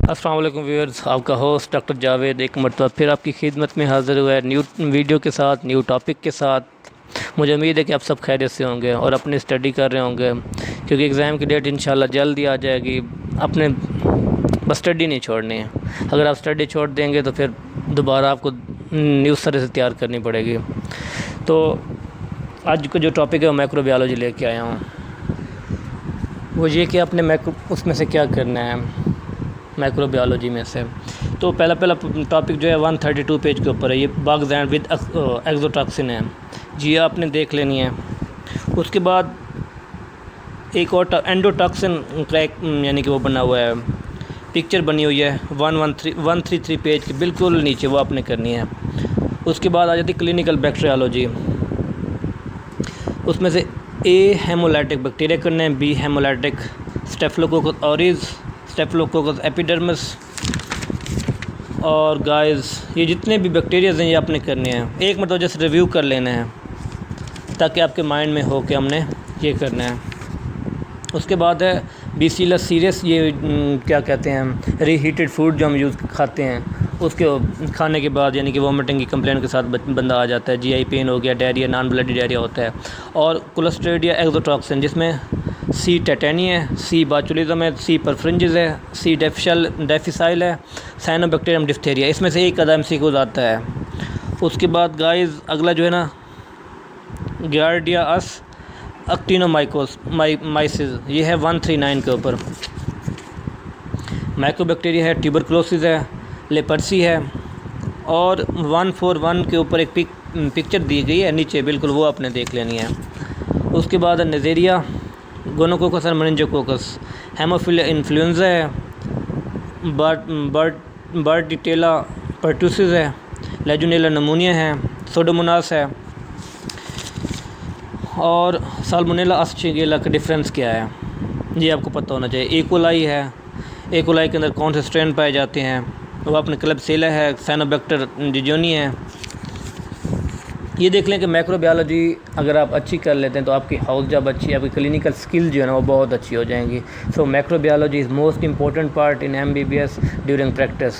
अस्सलाम वालेकुम व्यूअर्स, आपका होस्ट डॉक्टर जावेद एक मरतबा फिर आपकी खिदमत में हाज़िर हुआ है न्यू वीडियो के साथ, न्यू टॉपिक के साथ। मुझे उम्मीद है कि आप सब खैरियत से होंगे और अपनी स्टडी कर रहे होंगे, क्योंकि एग्ज़ाम की डेट इंशाल्लाह जल्द ही आ जाएगी। अपने बस स्टडी नहीं छोड़नी है। अगर आप स्टडी छोड़ देंगे तो फिर दोबारा आपको न्यू तरह से तैयार करनी पड़ेगी। तो आज का जो टॉपिक है वो माइक्रोबायोलॉजी लेके आया हूँ। वो ये कि आपने उसमें से क्या करना है माइक्रोबायोलॉजी में से। तो पहला टॉपिक जो है 132 पेज के ऊपर है, ये बग्स एंड विद एक्सोटॉक्सिन है जी, आपने देख लेनी है। उसके बाद एक और एंडोटॉक्सिन क्रैक यानी कि वो बना हुआ है, पिक्चर बनी हुई है 133 पेज के बिल्कुल नीचे, वो आपने करनी है। उसके बाद आ जाती क्लिनिकल बैक्टीरियोलॉजी, उसमें से ए हेमोलाइटिक बैक्टीरिया करना है, B hemolytic staphylococcus aureus, staphylococcus epidermidis और गाइस ये जितने भी बैक्टीरियाज़ हैं ये आपने करने हैं। एक मतलब जैसे रिव्यू कर लेना है ताकि आपके माइंड में हो कि हमने ये करना है। उसके बाद है बीसीलस सीरियस, ये क्या कहते हैं, रीहीटेड फूड जो हम यूज़ खाते हैं उसके खाने के बाद यानी कि वॉमिटिंग की कंप्लेंट के साथ बंदा आ जाता है, जीआई पेन हो गया, डायरिया, नॉन ब्लडी डायरिया होता है। और क्लोस्ट्रीडिया एक्सोटॉक्सिन जिसमें सी टेटेनी है, सी बाचुलिज्म है, सी परफ्रिंजिस है, सी डेफिसाइल है, साइनोबैक्टीरियम डिफ्थेरिया, इसमें से एक कदम सी को आता है। उसके बाद गाइस अगला जो है ना गियार्डिया अस एक्टिनोमाइसिस, ये है 139 के ऊपर। माइक्रोबैक्टीरिया है, ट्यूबरकुलोसिस है, लेपर्सी है और 141 के ऊपर एक पिक्चर दी गई है नीचे बिल्कुल, वो आपने देख लेनी है। उसके बाद नेज़ेरिया, गोनोकोकस और मेनिंजोकोकस, हेमोफिलिया इन्फ्लुएंजा है, बार्टिटेला पर्टूसिस है, लेजुनेला नमूनिया है, सोडोमोनास है और साल्मोनेला एस्चिगेला का डिफरेंस क्या है ये आपको पता होना चाहिए। एकोलाई है, एकोलाई के अंदर कौन से स्ट्रेन पाए जाते हैं, वो अपने क्लेब्सिला है, साइनोबैक्टर जिजोनी है। ये देख लें कि माइक्रोबायोलॉजी अगर आप अच्छी कर लेते हैं तो आपकी हाउस जॉब अच्छी है, आपकी क्लिनिकल स्किल जो है ना वो बहुत अच्छी हो जाएंगी। So microbiology is most important part in MBBS during practice.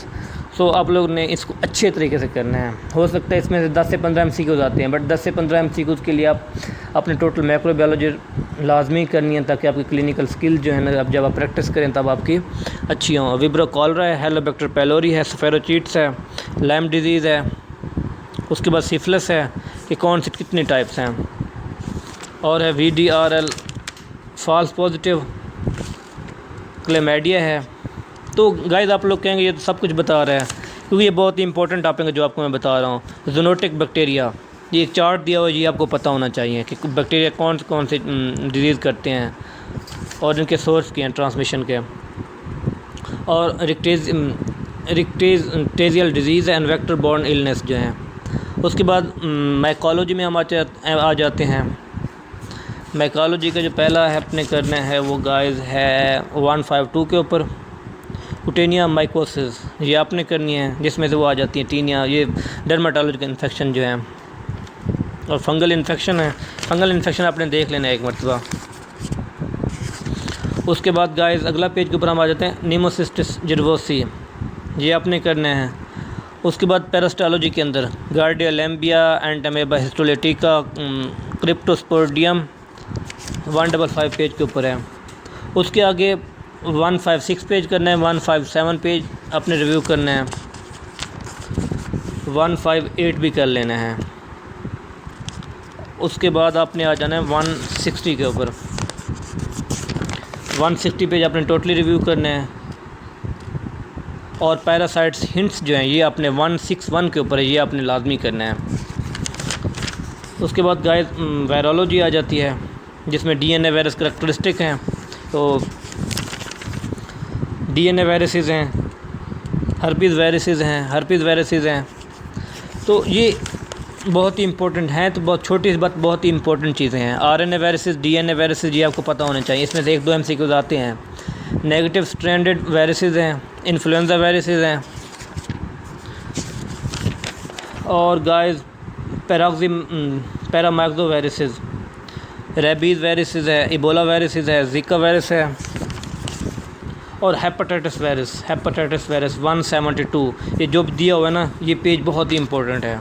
So आप लोग ने इसको अच्छे तरीके से करना है। हो सकता है इसमें से 10 से 15 एमसीक्यूज़ आते हैं, बट 10 से 15 एमसीक्यूज़ के लिए आप अपने टोटल माइक्रोबायोलॉजी लाजमी करनी है ताकि आपकी क्लिनिकल स्किल जो है ना अब जब आप प्रैक्टिस करें तब आपकी अच्छी हों। विब्रो कॉलरा है, हेलोबैक्टर पैलोरी है, स्फेरोचीट्स है, लाइम डिजीज़ है, उसके बाद सिफिलिस है कि कौन सी कितने टाइप्स हैं, और है VDRL फॉल्स पॉजिटिव, क्लेमाइडिया है। तो गाइस आप लोग कहेंगे ये तो सब कुछ बता रहा है, क्योंकि ये बहुत ही इंपॉर्टेंट टॉपिक है जो आपको मैं बता रहा हूँ। ज़ूनोटिक बैक्टीरिया, ये एक चार्ट दिया हुआ है, ये आपको पता होना चाहिए कि बैक्टीरिया कौन से डिजीज़ करते हैं और इनके सोर्स क्या हैं ट्रांसमिशन के। और rickettsial disease and vector borne illness जो हैं। उसके बाद माइकोलॉजी में हम आ जाते हैं। माइकोलॉजी का जो पहला है अपने करना है वो गाइस है 152 के ऊपर, कुटेनिया माइकोसिस, ये आपने करनी है, जिसमें से वो आ जाती है टीनिया, ये डर्माटोलॉजिकल इन्फेक्शन जो है, और फंगल इन्फेक्शन है। फंगल इन्फेक्शन आपने देख लेना है एक मरतबा। उसके बाद गाइस अगला पेज के ऊपर हम आ जाते हैं नीमोसिस्टिस जिरवोसी, ये आपने करना है। उसके बाद पैरास्टोलॉजी के अंदर गार्डिया लैम्बिया, एंटामेबा हिस्टोलेटिका, क्रिप्टोस्पोडियम 155 पेज के ऊपर है। उसके आगे 156 पेज करना है, 157 पेज अपने रिव्यू करना है, 158 भी कर लेना है। उसके बाद आपने आ जाना है 160 के ऊपर, 160 पेज आपने टोटली रिव्यू करना है। और पैरासाइट्स हिंट्स जो हैं ये आपने 161 के ऊपर है, ये आपने लाजमी करना है। उसके बाद गाइस वायरोलॉजी आ जाती है, जिसमें DNA वायरस करैक्टरिस्टिक हैं। तो DNA वायरसेस हैं, हर्पीज़ वायरसेस हैं। तो ये बहुत ही इंपॉर्टेंट हैं, तो बहुत छोटी सी बात, बहुत ही इंपॉर्टेंट चीज़ें हैं। RNA वायरसेस, DNA वायरसेस, ये आपको पता होना चाहिए। इसमें से 1-2 MCQs आते हैं। नेगेटिव स्ट्रैंडेड वायरसेस हैं, इन्फ्लुएंजा वायरसेस हैं, और guys paramyxo viruses, rabies viruses है, इबोला वायरसेस है, ज़िका वायरस है, और हेपेटाइटिस वायरस 172, ये जो दिया हुआ है ना, ये पेज बहुत ही इंपॉर्टेंट है।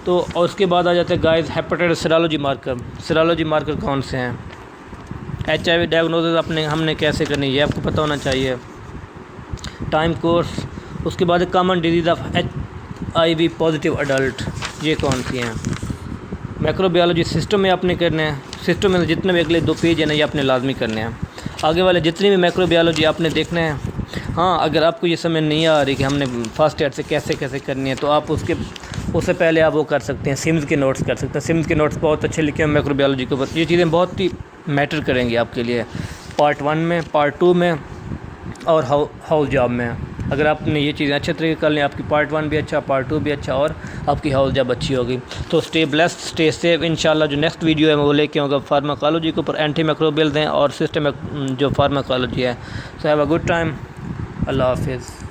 तो और उसके बाद आ जाते हैं गाइस हेपेटाइटिस सीरोलॉजी मार्कर कौन से हैं। HIV डायग्नोसिस हमने कैसे करनी है, ये आपको पता होना चाहिए। टाइम कोर्स, उसके बाद common disease of HIV positive adult, ये कौन सी हैं। माइक्रोबायोलॉजी सिस्टम में आपने करने हैं, सिस्टम में जितने भी अगले 2 पेज हैं ना, ये आपने लाजमी करने हैं। आगे वाले जितनी भी माइक्रोबायोलॉजी आपने देखने हैं। हाँ, अगर आपको ये समझ नहीं आ रही कि हमने फर्स्ट एड से कैसे कैसे करनी है, तो आप उससे पहले आप वो कर सकते हैं, सिम्स के नोट्स कर सकते हैं। सिम्स के नोट्स बहुत अच्छे लिखे हैं माइक्रोबायोलॉजी के ऊपर। ये चीज़ें बहुत ही मैटर करेंगी आपके लिए पार्ट 1 में, पार्ट 2 में और हाउस जॉब में। अगर आपने ये चीज़ें अच्छे तरीके कर लें, आपकी पार्ट 1 भी अच्छा, पार्ट 2 भी अच्छा, और आपकी हाउस जॉब अच्छी होगी। तो स्टे ब्लेस्ड, स्टे सेफ। इंशाल्लाह जो नेक्स्ट वीडियो है मैं वो लेके आऊँगा फार्माकोलॉजी के ऊपर, एंटी माइक्रोबियल्स हैं और सिस्टम जो फार्माकोलॉजी है। So have a good time. अल्लाह हाफिज़।